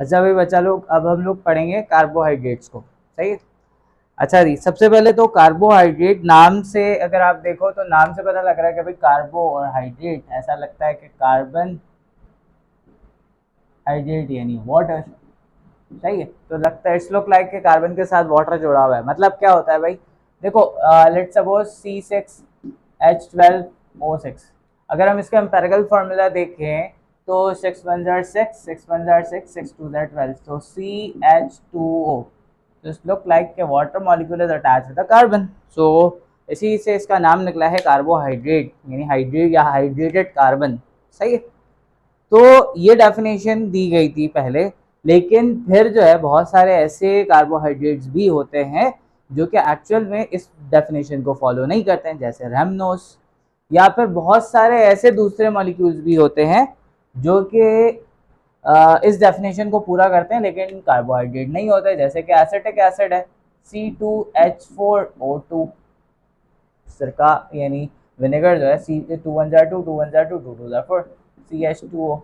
अच्छा भाई बच्चा लोग, अब हम लोग पढ़ेंगे कार्बोहाइड्रेट्स को। सही है। अच्छा जी, सबसे पहले तो कार्बोहाइड्रेट नाम से अगर आप देखो तो नाम से पता लग रहा है कि भाई कार्बो और हाइड्रेट, ऐसा लगता है कि कार्बन हाइड्रेट यानी वाटर। सही है, तो लगता है इट्स लुक लाइक के कार्बन के साथ वाटर जुड़ा हुआ है। मतलब क्या होता है भाई, देखो लेट्स सपोज C6H12O6। अगर हम इसका एम्पेरिकल फार्मूला देखें तो 6 1 जार 6, 6 1 जार 6, 6 2 जार 12, तो CH2O। Just look like a water molecule is attached to the carbon. So इसी से इसका नाम निकला है कार्बोहाइड्रेट, यानी हाइड्रेट या हाइड्रेटेड कार्बन। सही है। तो ये डेफिनेशन दी गई थी पहले, लेकिन फिर जो है बहुत सारे ऐसे कार्बोहाइड्रेट्स भी होते हैं जो कि एक्चुअल में इस डेफिनेशन को फॉलो नहीं करते हैं, जैसे रेमनोस, या फिर बहुत सारे ऐसे दूसरे मॉलिक्यूल्स भी होते हैं जो कि इस डेफिनेशन को पूरा करते हैं लेकिन कार्बोहाइड्रेट नहीं होते, जैसे कि एसिटिक एसिड है C2H4O2, सिरका यानी विनेगर जो है सी 2 1 jar 2, 2 1 jar 2, 2 2 jar 4, CH2O।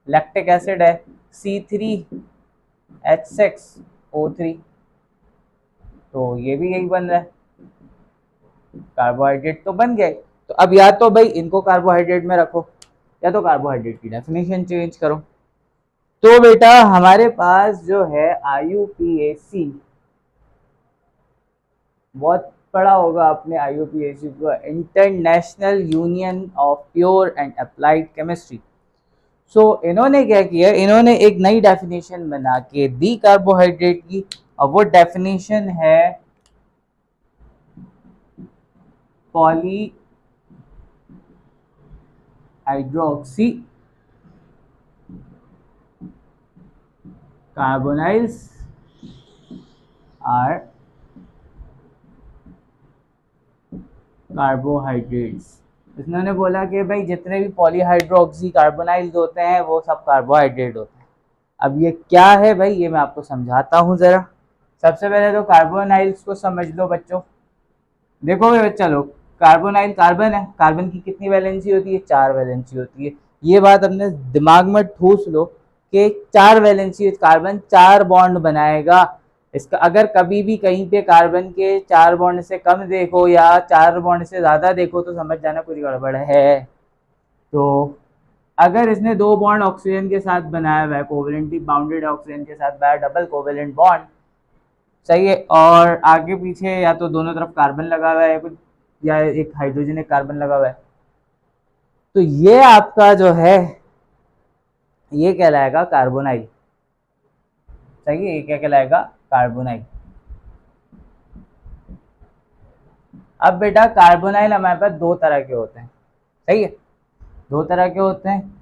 Lactic acid है C3H6O3, तो ये भी यही बन रहा है, कार्बोहाइड्रेट तो बन गए। तो अब या तो भाई इनको कार्बोहाइड्रेट में रखो या तो कार्बोहाइड्रेट की डेफिनेशन चेंज करो। तो बेटा हमारे पास जो है IUPAC, बहुत पढ़ा होगा आपने IUPAC को, International Union of Pure and Applied Chemistry. So इन्होंने क्या किया, इन्होंने एक नई डेफिनेशन बना के दी कार्बोहाइड्रेट की। अब वो डेफिनेशन है poly hydroxy carbonyls are carbohydrates. इन्होंने बोला कि भाई जितने भी पॉलीहाइड्रोक्सी कार्बोनाइल्स होते हैं वो सब कार्बोहाइड्रेट होते हैं। अब ये क्या है भाई, ये मैं आपको समझाता हूँ जरा। सबसे पहले तो कार्बोनाइल्स को समझ लो बच्चों। देखो भाई बच्चा लोग, कार्बोनाइल कार्बन है, कार्बन की कितनी वैलेंसी होती है, 4 वैलेंसी होती है। ये बात अपने दिमाग में ठूस लो कि 4 वैलेंसी, कार्बन 4 बॉन्ड बनाएगा। इसका अगर कभी भी कहीं पे कार्बन के 4 बॉन्ड से कम देखो या 4 बॉन्ड से ज्यादा देखो तो समझ जाना कुछ गड़बड़ है। तो अगर इसने 2 बॉन्ड ऑक्सीजन के साथ बनाया हुआ है, कोवेलेंटली बाउंडेड ऑक्सीजन के साथ बनाया डबल कोवेलेंट बॉन्ड, सही है, और आगे पीछे या तो दोनों तरफ कार्बन लगा हुआ है कुछ, या एक हाइड्रोजन एक कार्बन लगा हुआ है, तो ये आपका जो है ये कहलाएगा कार्बोनाइल। सही है, ये क्या कहलाएगा, कार्बोनाइल। अब बेटा कार्बोनाइल हमारे पास 2 तरह के होते हैं। सही है, 2 तरह के होते हैं।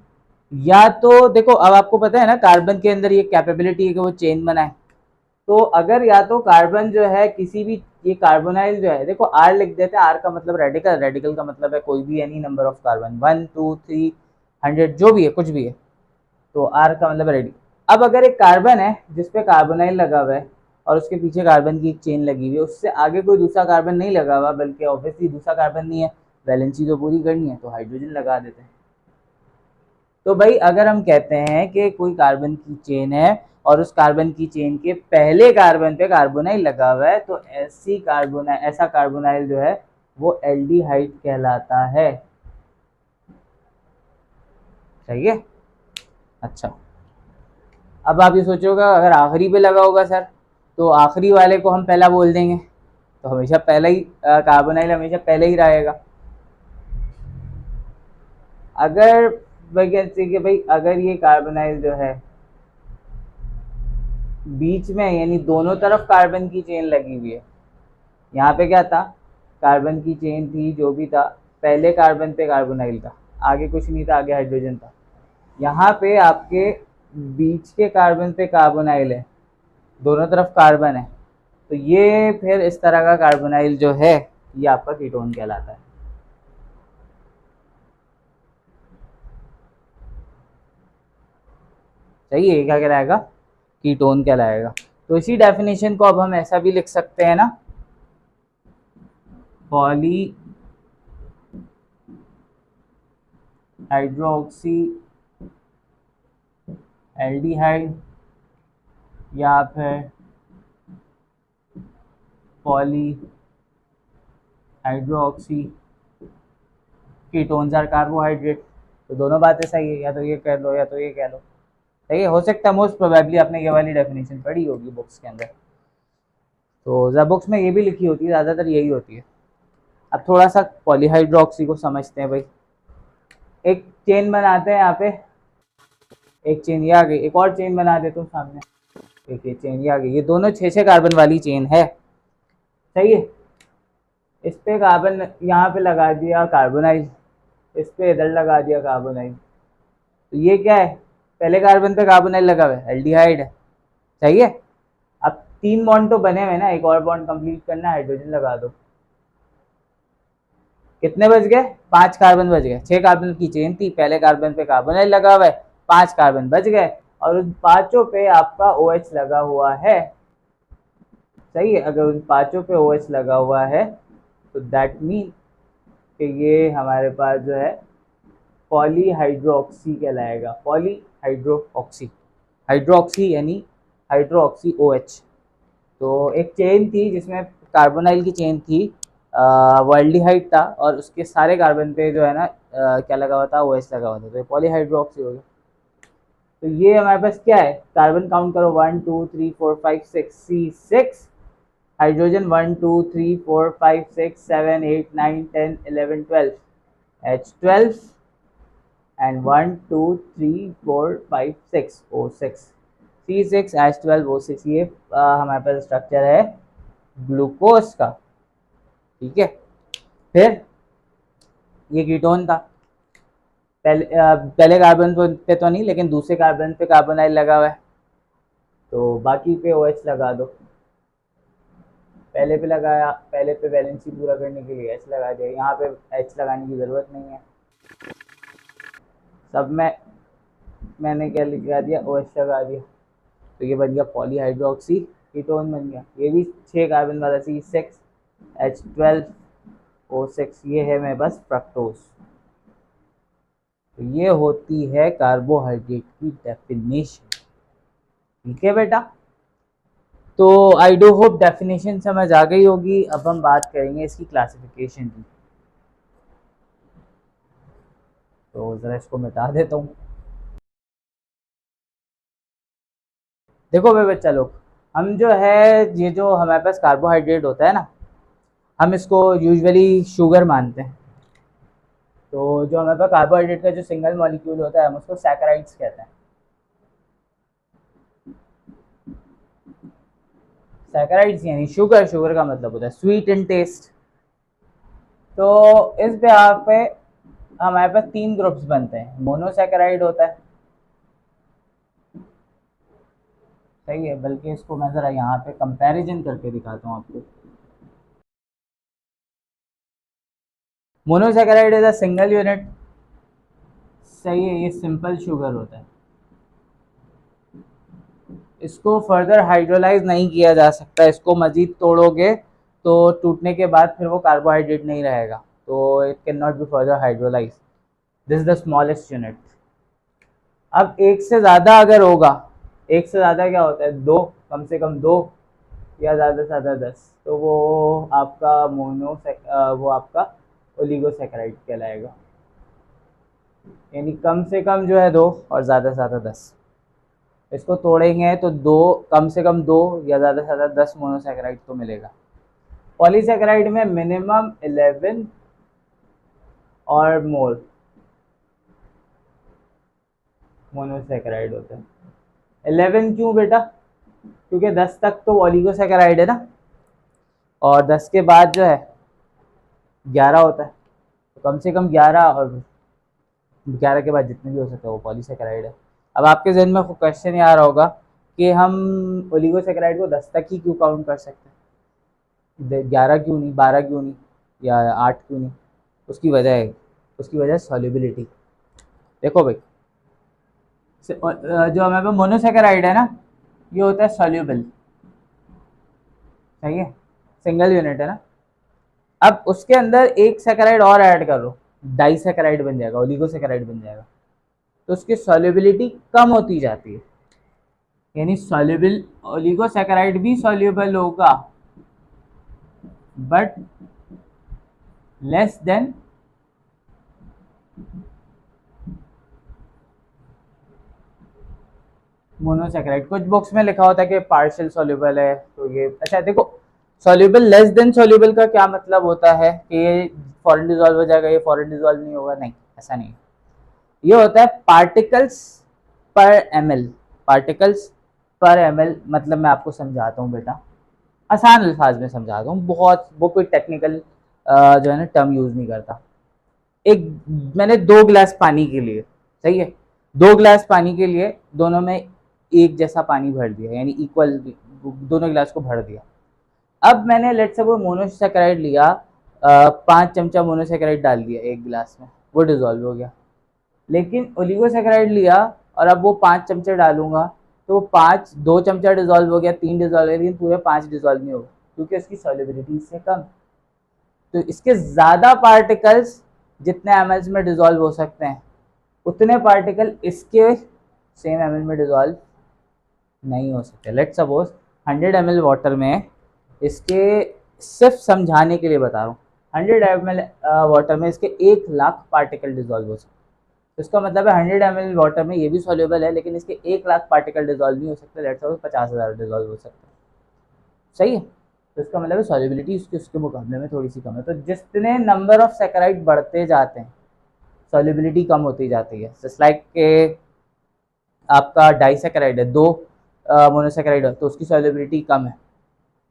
या तो देखो, अब आपको पता है ना कार्बन के अंदर ये कैपेबिलिटी है कि वो चेन बनाए। तो अगर या तो कार्बन जो है किसी भी, ये कार्बोनाइल जो है, देखो आर लिख देते हैं, आर का मतलब रेडिकल, रेडिकल का मतलब है कोई भी एनी नंबर ऑफ कार्बन, 1 2 3 100 जो भी है, कुछ भी है, तो आर का मतलब रेडिकल। अब अगर एक कार्बन है जिसपे कार्बोनाइल लगा हुआ है और उसके पीछे कार्बन की एक चेन लगी हुई है, उससे आगे कोई दूसरा कार्बन नहीं लगा हुआ, बल्कि ऑब्वियसली दूसरा कार्बन नहीं है, वैलेंसी तो पूरी करनी है, तो हाइड्रोजन लगा देते हैं। तो भाई अगर हम कहते हैं कि कोई कार्बन की चेन है और उस कार्बन की चेन के पहले कार्बन पे कार्बोनाइल लगा हुआ है, तो ऐसा कार्बोनाइल जो है वो एल्डिहाइड कहलाता है। सही है। अच्छा, अब आप ये सोचोगे अगर आखिरी पे लगा होगा सर, तो आखिरी वाले को हम पहला बोल देंगे, तो हमेशा पहला ही कार्बोनाइल हमेशा पहले ही रहेगा। अगर वैकेंसी कि भाई अगर ये कार्बोनाइल जो है बीच में, यानी दोनों तरफ कार्बन की चेन लगी हुई है, यहाँ पे क्या था, कार्बन की चेन थी जो भी था, पहले कार्बन पे कार्बोनाइल था, आगे कुछ नहीं था, आगे हाइड्रोजन था। यहाँ पे आपके बीच के कार्बन पे कार्बोनाइल है, दोनों तरफ कार्बन है, तो ये फिर इस तरह का कार्बोनाइल जो है ये आपका कीटोन कहलाता है। सही है, क्या कहलाएगा, कीटोन कहलाएगा। तो इसी डेफिनेशन को अब हम ऐसा भी लिख सकते हैं ना, पॉली हाइड्रोक्सी एल्डिहाइड या फिर poly hydroxy ketones are carbohydrate. तो दोनों बातें सही है, या तो ये कह लो या तो ये कह लो। सही है, हो सकता है मोस्ट प्रोबेबली आपने ये वाली डेफिनेशन पढ़ी होगी बुक्स के अंदर। तो ज़रा बुक्स में ये भी लिखी होती है, ज़्यादातर यही होती है। अब थोड़ा सा पॉलीहाइड्रोक्सी को समझते हैं भाई। एक चेन बनाते हैं यहाँ पे, एक चेन ये आ गई, एक और चेन बना देता हूँ सामने, एक ये चेन ये आ गई। ये दोनों 6-6 कार्बन वाली चेन है। सही है, इस पे कार्बन यहाँ पे लगा दिया कार्बोनाइल, इस पे इधर लगा दिया कार्बोनाइल। तो ये क्या है, पहले कार्बन पे कार्बोनाइल लगा हुआ है, एल्डिहाइड है। सही है, अब 3 बॉन्ड तो बने हुए ना, एक और बॉन्ड कंप्लीट करना है, हाइड्रोजन लगा दो। कितने बच गए, 5 कार्बन बच गए। 6 कार्बन की चेन थी, पहले कार्बन पे कार्बोनाइल लगा हुआ है, 5 कार्बन बच गए, और उन पांचों पे आपका OH लगा हुआ है। सही है, अगर उन पांचों पे OH लगा हुआ है तो दैट मीन कि ये हमारे पास जो है पॉलीहाइड्रोक्सी कहलाएगा। पॉलीहाइड्रोक्सी, हाइड्रोक्सी यानी हाइड्रोक्सी OH। तो एक चेन थी जिसमें कार्बोनाइल की चेन थी, वर्ल्डिहाइड था, और उसके सारे कार्बन पे जो है ना क्या लगा हुआ था, OH लगा हुआ था, तो ये पॉलीहाइड्रोक्सी हो गया। तो ये हमारे पास क्या है, कार्बन काउंट करो, 1 2 3 4 5 6 C6, hydrogen 1 2 3 4 5 6 7 8 9 10 11 12 H12, and 1 2 3 4 5 6 O6 C6H12O6। ये हमारे पास स्ट्रक्चर है ग्लूकोज का। ठीक है, फिर ये कीटोन था, पहले कार्बन पे तो नहीं, लेकिन दूसरे कार्बन पे कार्बोनाइल लगा हुआ है, तो बाकी पे OH लगा दो। पहले पे लगाया, पहले पे वैलेंसी पूरा करने के लिए H लगा दिया, यहाँ पे H लगाने की ज़रूरत नहीं है। सब में मैंने क्या लगा दिया, OH लगा दिया, तो ये बन गया पॉलीहाइड्रोक्सी कीटोन बन गया। ये भी 6 कार्बन वाला C6H12O6, ये है मेरे पास फ्रक्टोज। तो ये होती है कार्बोहाइड्रेट की डेफिनेशन। ठीक है बेटा, तो आई डू होप डेफिनेशन समझ आ गई होगी। अब हम बात करेंगे इसकी क्लासिफिकेशन की। तो ज़रा इसको मिटा देता हूँ। देखो भाई बच्चा लोग, हम जो है ये जो हमारे पास कार्बोहाइड्रेट होता है ना, हम इसको यूजुअली शुगर मानते हैं। तो जो हमारे पास कार्बोहाइड्रेट का जो सिंगल मॉलिक्यूल होता है, हम उसको सैकराइड्स कहते हैं। सैकराइड्स यानी शुगर, शुगर का मतलब होता है स्वीट इन टेस्ट। तो इस बिहार पे हमारे पास 3 ग्रुप्स बनते हैं। मोनोसैकेराइड होता है, सही है, बल्कि इसको मैं ज़रा यहाँ पे कंपैरिजन करके दिखाता हूँ आपको। Monosaccharide is a single unit, सही है, ये सिंपल शुगर होता है। इसको फर्दर हाइड्रोलाइज नहीं किया जा सकता, इसको मजीद तोड़ोगे तो टूटने के बाद फिर वो कार्बोहाइड्रेट नहीं रहेगा, तो it can not be further hydrolyse. This is the smallest unit. अब एक से ज़्यादा अगर होगा, एक से ज़्यादा क्या होता है, 2, कम से कम 2, या ज़्यादा से ज़्यादा 10, तो वो आपका वो आपका ओलिगोसैकेराइड कहलाएगा। यानी कम से कम जो है 2 और ज़्यादा से ज़्यादा 10। इसको तोड़ेंगे तो 2, कम से कम 2 या ज़्यादा से ज़्यादा 10 मोनोसैकेराइड तो मिलेगा। पॉलीसैकेराइड में मिनिमम 11 और मोर मोनोसैकेराइड होते हैं। 11 क्यों बेटा, क्योंकि 10 तक तो ओलिगोसैकेराइड है ना, और 10 के बाद जो है 11 होता है, तो कम से कम 11, और 11 के बाद जितने भी हो सकते हैं वो पॉलीसैकेराइड है। अब आपके जहन में क्वेश्चन ये आ रहा होगा कि हम ओलिगोसैकेराइड को 10 तक ही क्यों काउंट कर सकते हैं, 11 क्यों नहीं, 12 क्यों नहीं, या 8 क्यों नहीं? उसकी वजह है, उसकी वजह सॉल्युबिलिटी। देखो भाई, जो हमारे पास मोनोसैकेराइड है ना, ये होता है सॉल्युबल, सही है, सिंगल यूनिट है ना। अब उसके अंदर एक सैकेराइड और ऐड कर लो, डाइसैकेराइड बन जाएगा, ओलिगोसैकेराइड बन जाएगा, तो उसकी सॉल्युबिलिटी कम होती जाती है। यानी सॉल्युबल ओलिगोसैकेराइड भी सॉल्युबल होगा बट लेस देन मोनोसैकेराइड। कुछ बुक्स में लिखा होता है कि पार्शियल सॉल्युबल है, तो ये अच्छा देखो, सॉल्युबल लेस देन सॉल्युबल का क्या मतलब होता है कि ये फॉरेन डिजोल्व हो जाएगा, ये फॉरेन डिजोल्व नहीं होगा, नहीं ऐसा नहीं। ये होता है पार्टिकल्स पर एमएल। पार्टिकल्स पर एमएल मतलब मैं आपको समझाता हूँ बेटा, आसान अल्फाज में समझाता हूँ, बहुत वो कोई टेक्निकल जो है ना टर्म यूज नहीं करता। एक मैंने 2 गिलास पानी के लिए, सही है, 2 गिलास पानी के लिए दोनों में एक जैसा पानी भर दिया, यानी इक्वल दोनों गिलास को भर दिया। अब मैंने लेट से वो मोनोसेकेराइड लिया, 5 चमचा मोनोसेकेराइड डाल दिया 1 गिलास में, वो डिजोल्व हो गया। लेकिन ओलिगोसेकेराइड लिया और अब वो 5 चमचे डालूंगा, तो वो 2 चमचा डिजोल्व हो गया, 3 डिजोल्व हो गया, लेकिन पूरे 5 डिजोल्व नहीं होगा क्योंकि उसकी सॉल्युबिलिटी इससे कम। तो इसके ज़्यादा पार्टिकल्स जितने एमएल में डिजोल्व हो सकते हैं, उतने पार्टिकल इसके सेम एमएल में डिजोल्व नहीं हो सकते। लेट सपोज 100 ml वाटर में इसके, सिर्फ समझाने के लिए बता रहा हूँ, 100 ml वाटर में इसके 1 लाख पार्टिकल डिजोल्व हो सकते हैं। तो इसका मतलब है 100 ml वाटर में ये भी सॉल्युबल है, लेकिन इसके 1 लाख पार्टिकल डिजोल्व नहीं हो सकते। लेट सपोज 50,000 डिजोल्व हो सकते हैं, सही है। तो इसका मतलब है सॉल्युबिलिटी उसके मुकाबले में थोड़ी सी कम है। तो जितने नंबर ऑफ सैकराइड बढ़ते जाते हैं, सॉल्युबिलिटी कम होती जाती है। जस्ट लाइक के आपका डाइसैकेराइड है, 2 मोनोसैकेराइड है, तो उसकी सॉल्युबिलिटी कम है,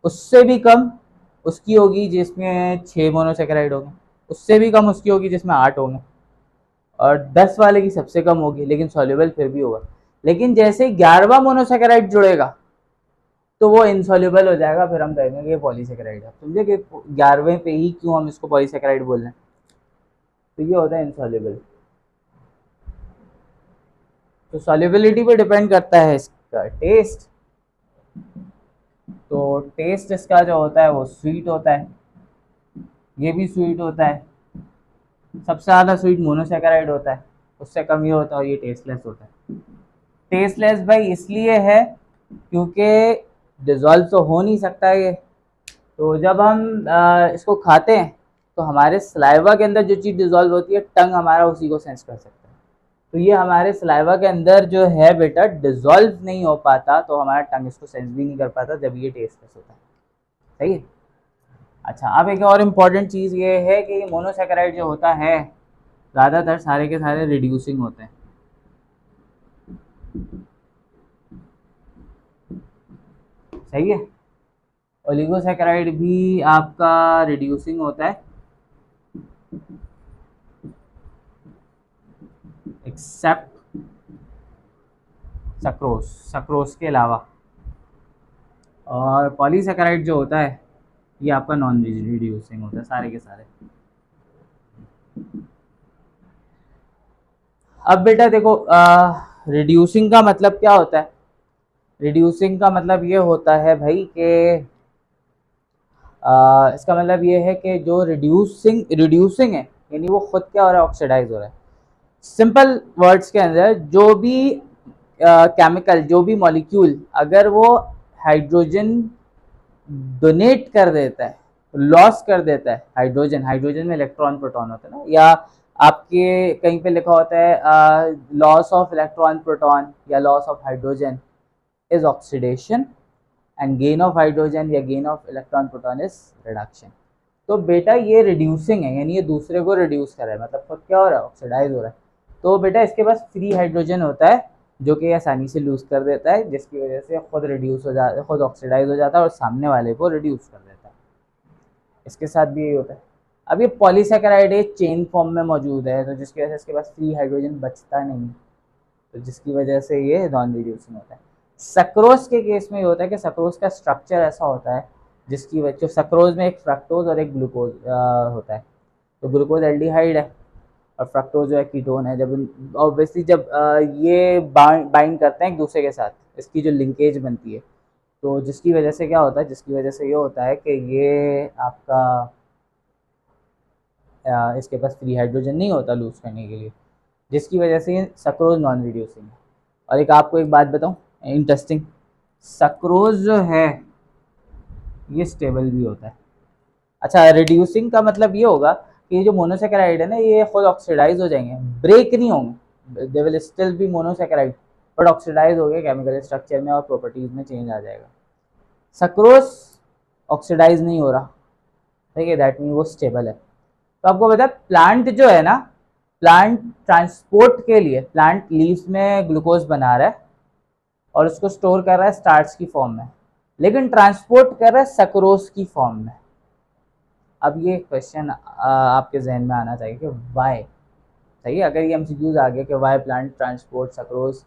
उससे भी कम उसकी होगी जिसमें 6 मोनोसैकेराइड होंगे, उससे भी कम उसकी होगी जिसमें 8 होंगे, और 10 वाले की सबसे कम होगी, लेकिन सॉल्युबल फिर भी होगा। लेकिन जैसे 11वां मोनोसैकेराइड जुड़ेगा तो वो इनसॉल्युबल हो जाएगा, फिर हम कहेंगे कि ये पॉलीसैकेराइड है। समझे कि 11वें पे ही क्यों हम इसको पॉलीसैकेराइड बोल रहे हैं, तो ये होता है इनसॉल्युबल। तो सॉल्युबिलिटी पे डिपेंड करता है इसका टेस्ट। तो टेस्ट इसका जो होता है वो स्वीट होता है, ये भी स्वीट होता है, सबसे ज़्यादा स्वीट मोनोसैकेराइड होता है, उससे कम ये होता है, और ये टेस्टलेस होता है। टेस्टलेस भाई इसलिए है क्योंकि डिजोल्व तो हो नहीं सकता ये। तो जब हम इसको खाते हैं तो हमारे सलाइवा के अंदर जो चीज़ डिजोल्व होती है, टंग हमारा उसी को सेंस कर सकता है। तो ये हमारे सलाइवा के अंदर जो है बेटा डिजोल्व नहीं हो पाता, तो हमारा टंग इसको सेंस भी नहीं कर पाता जब ये टेस्टलेस होता है, सही है। अच्छा, अब एक और इम्पॉर्टेंट चीज़ ये है कि मोनोसैकेराइड जो होता है ज़्यादातर सारे के सारे रिड्यूसिंग होते हैं, सही है। ओलिगोसैकेराइड भी आपका रिड्यूसिंग होता है, एक्सेप्ट सक्रोज, सक्रोज के अलावा। और पॉलीसैकेराइड जो होता है ये आपका नॉन रिड्यूसिंग होता है सारे के सारे। अब बेटा देखो, रिड्यूसिंग का मतलब क्या होता है। रिड्यूसिंग का मतलब ये होता है भाई कि इसका मतलब ये है कि जो रिड्यूसिंग है, यानी वो खुद क्या हो रहा है, ऑक्सीडाइज हो रहा है। सिंपल वर्ड्स के अंदर जो भी केमिकल, जो भी मॉलिक्यूल अगर वो हाइड्रोजन डोनेट कर देता है, लॉस कर देता है हाइड्रोजन, हाइड्रोजन में इलेक्ट्रॉन प्रोटॉन होता है ना, या आपके कहीं पे लिखा होता है लॉस ऑफ इलेक्ट्रॉन प्रोटॉन या loss of hydrogen is oxidation, and gain of hydrogen या gain of electron proton is reduction. तो बेटा ये रिड्यूसिंग है, यानी ये दूसरे को रिड्यूस कर रहा है, मतलब खुद क्या हो रहा है, ऑक्सीडाइज हो रहा है। तो बेटा इसके पास फ्री हाइड्रोजन होता है जो कि आसानी से लूज कर देता है, जिसकी वजह से खुद रिड्यूस हो जाता है, खुद ऑक्सीडाइज हो जाता है और सामने वाले को रिड्यूस कर देता है। इसके साथ भी यही होता है। अब ये पॉलीसैकेराइड एक चेन फॉर्म में मौजूद है, तो जिसकी वजह से इसके पास फ्री हाइड्रोजन बचता नहीं, तो जिसकी वजह से ये नॉन रिड्यूसिंग होता है। सक्रोज के केस में ये होता है कि सक्रोज का स्ट्रक्चर ऐसा होता है जिसकी वजह, जो सक्रोज में एक फ्रक्टोज और एक ग्लूकोज होता है, तो ग्लूकोज एल्डिहाइड है और फ्रक्टोज जो है कीटोन है। जब ऑब्वियसली जब ये बाइंड करते हैं एक दूसरे के साथ, इसकी जो लिंकेज बनती है, तो जिसकी वजह से क्या होता है, जिसकी वजह से ये होता है कि ये आपका इसके पास फ्री हाइड्रोजन नहीं होता लूज करने के लिए, जिसकी वजह से ये सक्रोज नॉन रिड्यूसिंग है। और एक आपको एक बात बताऊं, इंटरेस्टिंग, सक्रोज जो है ये स्टेबल भी होता है। अच्छा, रिड्यूसिंग का मतलब ये होगा कि ये जो मोनोसेकेराइड है ना, ये खुद ऑक्सीडाइज हो जाएंगे, ब्रेक नहीं होंगे, they will still be monosaccharide, but oxidize हो गए केमिकल स्ट्रक्चर में और प्रॉपर्टीज में चेंज आ जाएगा। सक्रोज ऑक्सीडाइज नहीं हो रहा, ठीक है, दैट मीन वो स्टेबल है। तो आपको पता है प्लांट जो है ना, प्लांट ट्रांसपोर्ट के लिए प्लांट लीव्स में ग्लूकोज बना रहा है और उसको स्टोर कर रहा है स्टार्च की फॉर्म में, लेकिन ट्रांसपोर्ट कर रहा है सक्रोज की फॉर्म में। अब ये क्वेश्चन आपके जहन में आना चाहिए कि वाई, सही है, अगर ये एमसीक्यूज आ गया कि वाई प्लांट ट्रांसपोर्ट सक्रोज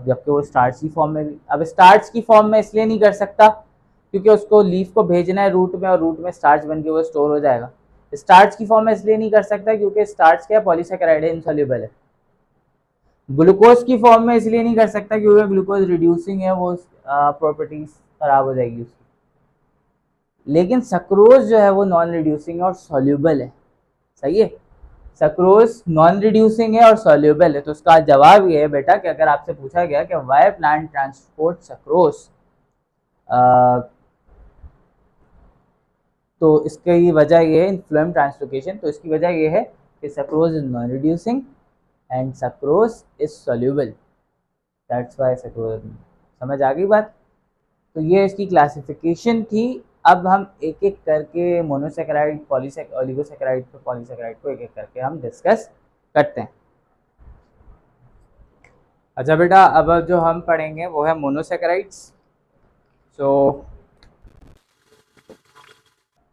जबकि वो स्टार्च की फॉर्म में भी, अब स्टार्च की फॉर्म में इसलिए नहीं कर सकता क्योंकि उसको लीफ को भेजना है रूट में और रूट में स्टार्च बन के वो स्टोर हो जाएगा। स्टार्च की फॉर्म में इसलिए नहीं कर सकता क्योंकि स्टार्च क्या है, पॉलीसेकेराइड है, इनसॉल्युबल है। ग्लूकोज की फॉर्म में इसलिए नहीं कर सकता क्योंकि ग्लूकोज रिड्यूसिंग है, वो प्रॉपर्टीज खराब हो जाएगी उसकी। लेकिन सक्रोज जो है वो नॉन रिड्यूसिंग है और सॉल्युबल है, सही है, सक्रोज नॉन रिड्यूसिंग है और सॉल्युबल है। तो उसका जवाब ये है बेटा कि अगर आपसे पूछा गया कि वाई प्लांट ट्रांसपोर्ट सक्रोज, तो इसकी वजह ये है इन्फ्लोएम ट्रांसलोकेशन, तो इसकी वजह ये है कि sucrose is non reducing and sucrose is soluble, that's why sucrose. समझ आ गई बात? तो ये इसकी क्लासिफिकेशन थी। अब हम एक एक करके मोनोसेकेराइड, ओलिगोसेकेराइड, पॉलीसेकेराइड को एक एक करके हम डिस्कस करते हैं। अच्छा बेटा, अब जो हम पढ़ेंगे वो है मोनोसेकेराइड्स। सो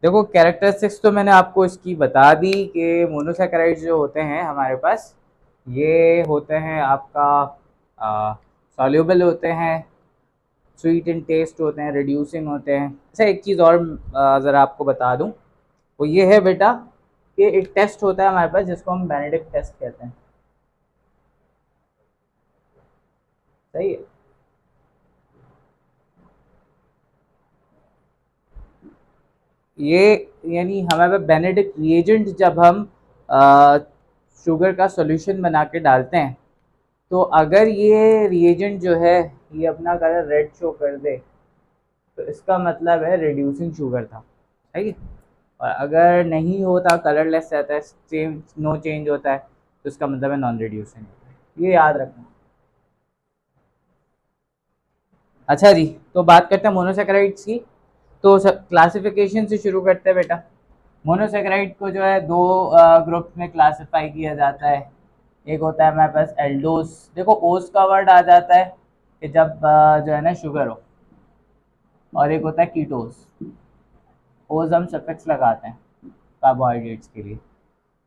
देखो, कैरेक्टरिस्टिक्स तो मैंने आपको इसकी बता दी कि मोनोसेकेराइड्स जो होते हैं हमारे पास, ये होते हैं आपका सॉल्युबल होते हैं, स्वीट इन टेस्ट होते हैं, रिड्यूसिंग होते हैं। अच्छा, एक चीज़ और ज़रा आपको बता दूं, वो ये है बेटा कि एक टेस्ट होता है हमारे पास जिसको हम बेनेडिक्ट टेस्ट कहते हैं, सही है। ये यानी हमारे पास बेनेडिक्ट रिएजेंट जब हम शुगर का सॉल्यूशन बना के डालते हैं, तो अगर ये रिएजेंट जो है ये अपना कलर रेड शो कर दे तो इसका मतलब है रिड्यूसिंग शुगर था, सही है। और अगर नहीं होता, कलरलेस रहता है, चेंज नो चेंज होता है, तो इसका मतलब है नॉन रिड्यूसिंग। ये याद रखना। अच्छा जी, तो बात करते हैं मोनोसेकेराइड्स की। तो क्लासिफिकेशन से शुरू करते हैं बेटा। मोनोसेकेराइड को जो है दो ग्रुप्स में क्लासिफाई किया जाता है। एक होता है हमारे पास एल्डोस, देखो ओस का वर्ड आ जाता है कि जब जो है ना शुगर हो, और एक होता है कीटोस, ओस हम सफिक्स लगाते हैं कार्बोहाइड्रेट्स के लिए।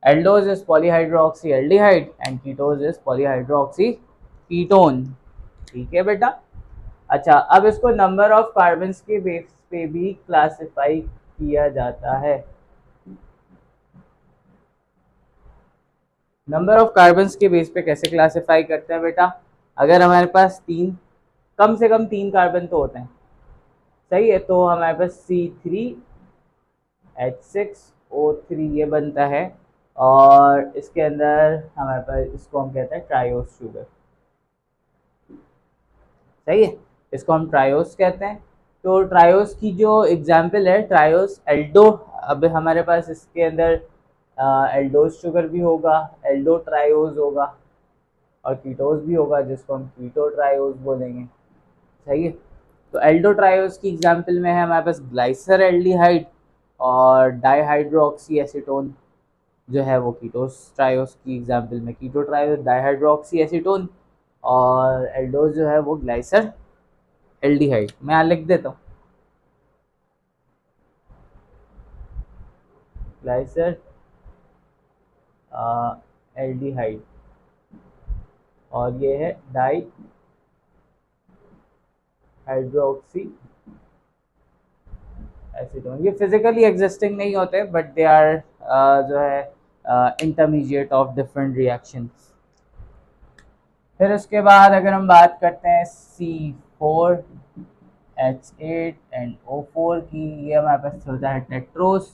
Aldose is polyhydroxy aldehyde and ketose is polyhydroxy ketone, ठीक है बेटा। अच्छा, अब इसको नंबर ऑफ कार्बन के बेस पे भी क्लासिफाई किया जाता है। नंबर ऑफ कार्बन के बेस पे कैसे क्लासिफाई करते हैं बेटा? अगर हमारे पास तीन, कम से कम तीन कार्बन तो होते हैं, सही है, तो हमारे पास C3H6O3 ये बनता है, और इसके अंदर हमारे पास, इसको हम कहते हैं ट्रायोस शुगर, सही है, इसको हम ट्रायोस कहते हैं। तो ट्रायोस की जो एग्जाम्पल है ट्रायोस एल्डो, अब हमारे पास इसके अंदर एल्डोस शुगर भी होगा, एल्डो ट्रायोस होगा, और कीटोस भी होगा जिसको हम कीटो ट्रायोस बोलेंगे, सही है। तो एल्डो ट्रायोस की एग्जाम्पल में है हमारे पास ग्लाइसर एल्डिहाइड और डाईहाइड्रोक्सी एसीटोन, जो है वो कीटोस ट्रायोस की एग्जाम्पल में कीटो ट्रायोस डाईहाइड्रोक्सी एसीटोन, और एल्डोस जो है वो ग्लाइसर एल्डिहाइड। मैं यहाँ लिख देता हूँ, ग्लाइसर एल्डिहाइड, और ये है डाई हाइड्रोक्सी एसीटोन। ये फिजिकली एग्जिस्टिंग नहीं होते बट दे आर जो है इंटरमीडिएट ऑफ डिफरेंट रिएक्शंस। फिर उसके बाद अगर हम बात करते हैं C4H8 and O4 की, ये हमारे पास होता है टेट्रोस।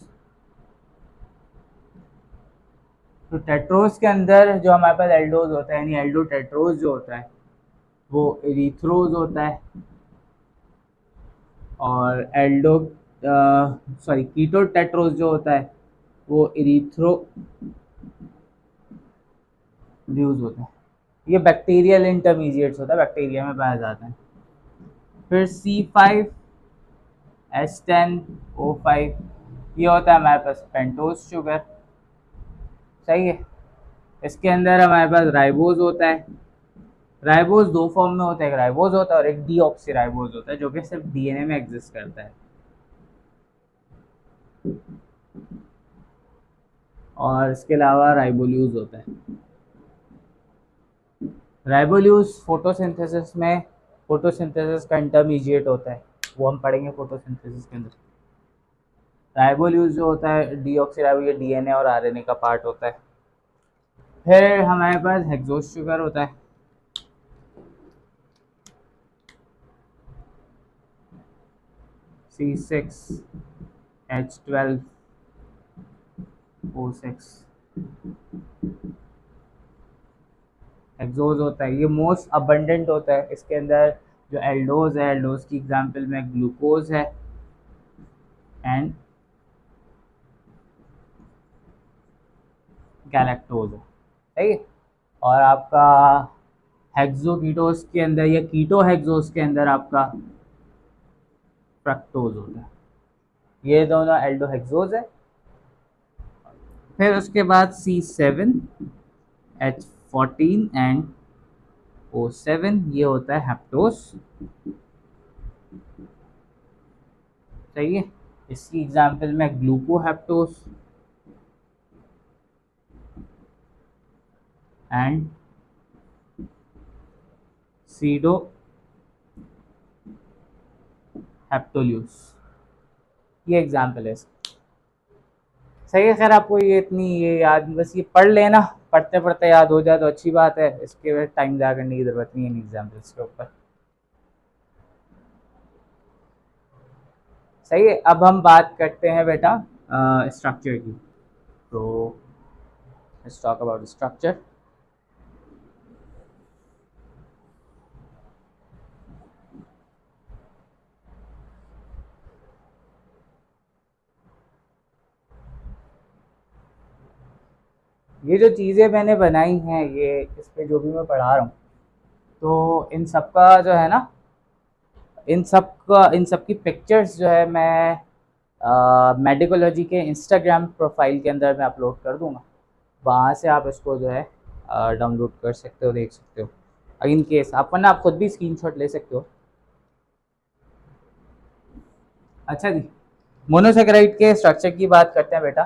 तो टेट्रोस के अंदर जो हमारे पास एल्डोज होता है, यानी एल्डो टेट्रोस जो होता है, वो एरिथ्रोज होता है, और एल्डो सॉरी कीटो टेट्रोज जो होता है वो एरिथ्रो ड्यूज होता है। ये बैक्टीरियल इंटरमीडिएट्स होता है, बैक्टीरिया में पाया जाता है। फिर C5H10O5 ये होता है हमारे पास पेंटोज शुगर, सही है। इसके अंदर हमारे पास राइबोज होता है। राइबोज दो फॉर्म में होता है, एक राइबोज होता है और एक डीऑक्सी राइबोज होता है, जो कि सिर्फ डीएनए में एग्जिस्ट करता है। और इसके अलावा राइबोल्यूज होता है। राइबोल्यूज फोटोसिंथेसिस का इंटरमीडिएट होता है, वो हम पढ़ेंगे फोटोसिंथेसिस के अंदर। राइबोल्यूज जो होता है डीऑक्सी राइबो, ये डीएनए और आरएनए का पार्ट होता है। फिर हमारे पास हेक्सोज शुगर होता है। C6H12O6 हेक्सोज होता है, ये मोस्ट अबंडेंट होता है। इसके अंदर जो एल्डोज है, एल्डोज की एग्जांपल में ग्लूकोज है एंड गैलेक्टोज है, सही है। और आपका हेक्सोकीटोज के अंदर या कीटो हेक्सोज के अंदर आपका फ्रक्टोज होता है। ये दोनों एल्डो हेक्सोज है। फिर उसके बाद C7H14 एंड O7 ये होता है हेप्टोज, सही है। इसकी एग्जांपल में ग्लूकोहेप्टोज एंड सीडो हेप्टोल्यूस, ये एग्जांपल है। सही है। खैर आपको ये इतनी ये याद, बस ये पढ़ लेना, पढ़ते पढ़ते याद हो जाए तो अच्छी बात है। इसके बाद टाइम ज़ाया करने की ज़रूरत नहीं है इन एग्जाम्पल्स के ऊपर, सही है। अब हम बात करते हैं बेटा स्ट्रक्चर की। तो लेट्स टॉक अबाउट स्ट्रक्चर। ये जो चीज़ें मैंने बनाई हैं, ये इस पे जो भी मैं पढ़ा रहा हूँ, तो इन सब का जो है ना, इन सब की पिक्चर्स जो है मैं मेडिकोलॉजी के इंस्टाग्राम प्रोफाइल के अंदर मैं अपलोड कर दूंगा। वहाँ से आप इसको जो है डाउनलोड कर सकते हो, देख सकते हो। इन केस आप खुद भी स्क्रीनशॉट ले सकते हो। अच्छा जी, मोनोसेकेराइड के स्ट्रक्चर की बात करते हैं बेटा।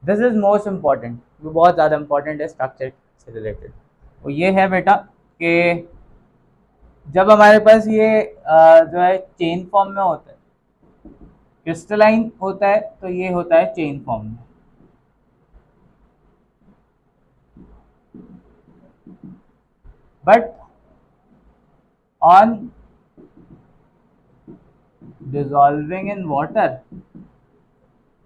दिस इज मोस्ट इम्पॉर्टेंट, वो बहुत ज़्यादा इंपॉर्टेंट है स्ट्रक्चर से रिलेटेड। वो ये है बेटा कि जब हमारे पास ये जो है चेन फॉर्म में होता है, क्रिस्टलाइन होता है, तो ये होता है चेन फॉर्म में। But on dissolving in water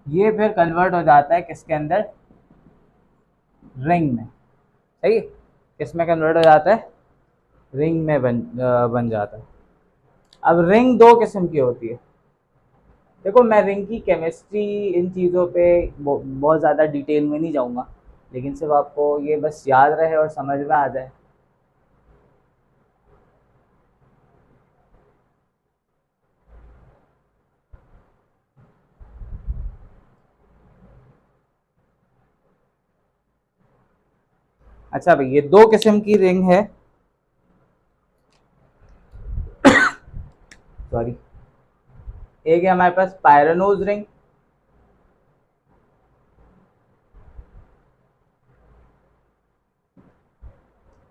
ये फिर कन्वर्ट हो जाता है किसके अंदर, रिंग में, सही। किस में कन्वर्ट हो जाता है, रिंग में बन जाता है। अब रिंग दो किस्म की होती है। देखो मैं रिंग की केमिस्ट्री इन चीज़ों पे बहुत ज़्यादा डिटेल में नहीं जाऊँगा, लेकिन सिर्फ आपको ये बस याद रहे और समझ में आ जाए। अच्छा भाई, ये दो किस्म की रिंग है, सॉरी। एक है हमारे पास पायरानोज रिंग,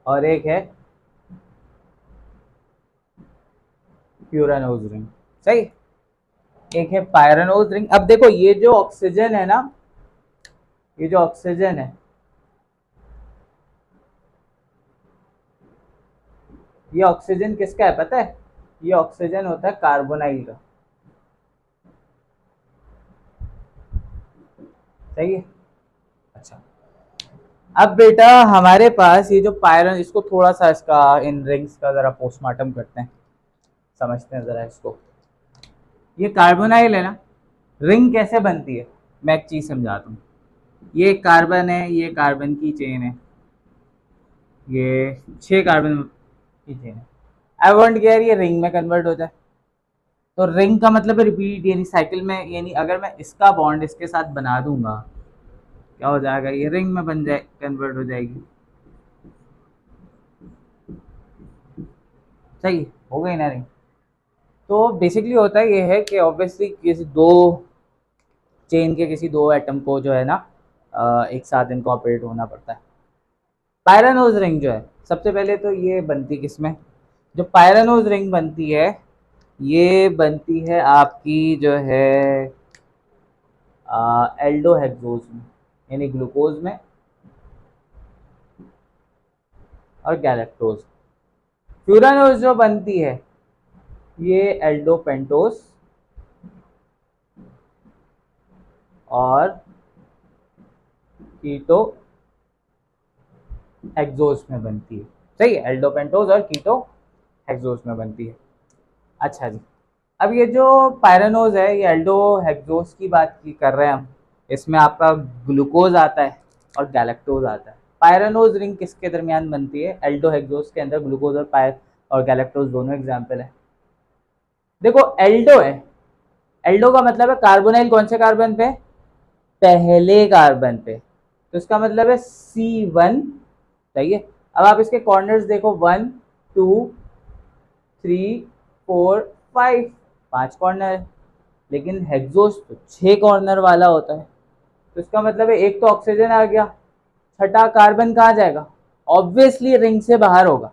और एक है प्यूरानोज रिंग, सही। एक है पायरानोज रिंग। अब देखो ये जो ऑक्सीजन है ना, ये जो ऑक्सीजन है, ये ऑक्सीजन किसका है पता है, ये ऑक्सीजन होता है कार्बोनाइल का, सही है। अच्छा, अब बेटा हमारे पास ये जो पायरन, इसको थोड़ा सा इसका इन रिंग्स का जरा पोस्टमार्टम करते हैं, समझते हैं जरा इसको। ये कार्बोनाइल है ना, रिंग कैसे बनती है मैं एक चीज समझाता हूँ। ये कार्बन है, ये कार्बन की चेन है, ये 6 कार्बन की चेन है। आई वांट कि यार ये रिंग में कन्वर्ट हो जाए। तो रिंग का मतलब है रिपीट, यानी साइकिल में, यानी अगर मैं इसका बॉन्ड इसके साथ बना दूंगा, क्या हो जाएगा, ये रिंग में बन जाए, कन्वर्ट हो जाएगी। सही हो गई ना रिंग। तो बेसिकली होता ये है कि ऑब्वियसली किसी दो चेन के किसी दो एटम को जो है ना एक साथ इनकॉर्पोरेट होना पड़ता है। पायरानोज रिंग जो है, सबसे पहले तो ये बनती किसमें, जो पायरानोज रिंग बनती है ये बनती है आपकी जो है एल्डोहेक्सोज में, यानी ग्लूकोज में और गैलेक्टोज। फ्यूरानोज जो बनती है ये एल्डोपेंटोस और कीटो हेक्सोस में बनती है। सही है, एल्डोपेंटोस और कीटो हेक्सोस में बनती है। अच्छा जी, अब ये जो पायरानोज है, ये एल्डो हेक्सोस की बात की कर रहे हैं हम। इसमें आपका ग्लूकोज आता है और गैलेक्टोज आता है। पायरानोज रिंग किसके दरमियान बनती है, एल्डो हेक्सोस के अंदर ग्लूकोज और गैलेक्टोज दोनों एग्जाम्पल है। देखो एल्डो है, एल्डो का मतलब है कार्बोनाइल कौन से कार्बन पे, पहले कार्बन पे, तो इसका मतलब है C1। सही है। अब आप इसके कॉर्नर्स देखो, 1 2 3 4 5, 5 कॉर्नर है। लेकिन हेक्सोस तो 6 कॉर्नर वाला होता है, तो इसका मतलब है एक तो ऑक्सीजन आ गया, छठा कार्बन कहाँ जाएगा, ऑब्वियसली रिंग से बाहर होगा,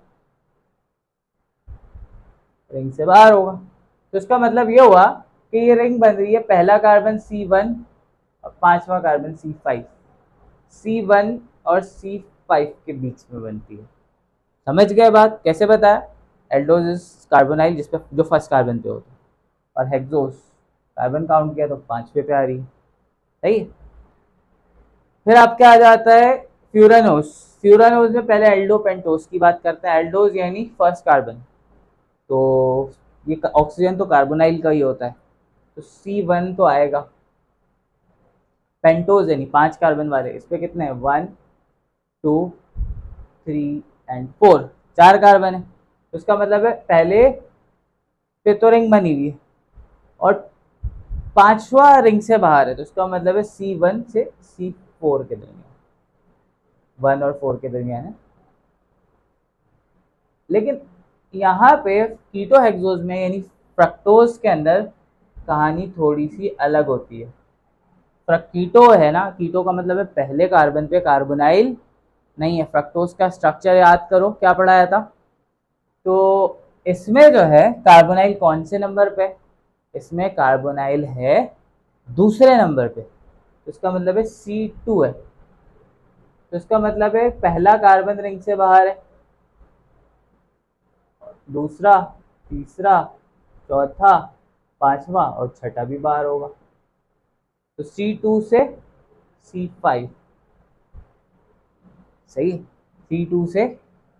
रिंग से बाहर होगा। तो इसका मतलब ये हुआ कि ये रिंग बन रही है, पहला कार्बन C1 और पांचवा कार्बन C5, C1 और C5 के बीच में बनती है। समझ गए बात कैसे बताया, एल्डोज कार्बोनाइल जिसपे जो फर्स्ट कार्बन पे होता है, और हेक्सोस कार्बन काउंट किया तो 5वें पे आ रही है। सही है। फिर आपके आ जाता है फ्यूरानोस। फ्यूरानोस में पहले एल्डोपेंटोस की बात करते हैं, एल्डोज यानी फर्स्ट कार्बन, तो ये ऑक्सीजन तो कार्बोनाइल का ही होता है, तो C1 तो आएगा। पेंटोज यानी 5 कार्बन वाले, इस पे कितने हैं, 1 2 3 एंड 4, 4 कार्बन है, तो इसका मतलब है पहले पे तो रिंग बनी हुई है और पांचवा रिंग से बाहर है, तो इसका मतलब है C1 से C4 के दरमियान, 1 और 4 के दरमियान है। लेकिन यहाँ पे कीटो हेक्सोज में यानी फ्रक्टोज के अंदर कहानी थोड़ी सी अलग होती है। कीटो है ना, कीटो का मतलब है पहले कार्बन पे कार्बोनाइल नहीं है। फ्रक्टोज का स्ट्रक्चर याद करो, क्या पढ़ाया था। तो इसमें जो है कार्बोनाइल कौन से नंबर पे, इसमें कार्बोनाइल है दूसरे नंबर पे, तो इसका मतलब है C2 है, तो इसका मतलब है पहला कार्बन रिंग से बाहर है, दूसरा, तीसरा, चौथा, पांचवा और छठा भी बाहर होगा, तो C2 से C5। सही, C2 से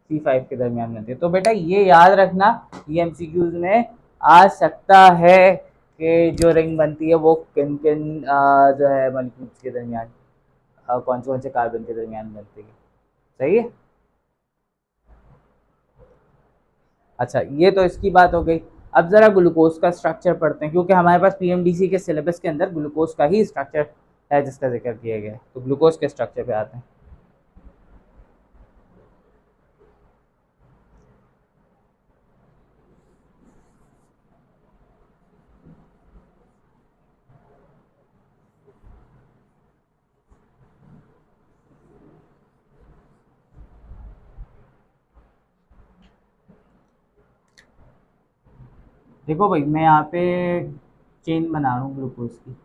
C5 के दरमियान बनती है। तो बेटा ये याद रखना, ये MCQs में आ सकता है कि जो रिंग बनती है वो किन किन जो है मॉलिक्यूल्स के दरमियान, कौन से कार्बन के दरमियान बनती है। सही है। अच्छा, ये तो इसकी बात हो गई। अब जरा ग्लूकोज का स्ट्रक्चर पढ़ते हैं, क्योंकि हमारे पास PMDC के सिलेबस के अंदर ग्लूकोज का ही स्ट्रक्चर है जिसका जिक्र किया गया है। तो ग्लूकोज के स्ट्रक्चर पे आते हैं। देखो भाई, मैं यहाँ पे चेन बना रहा हूँ ग्लूकोज की।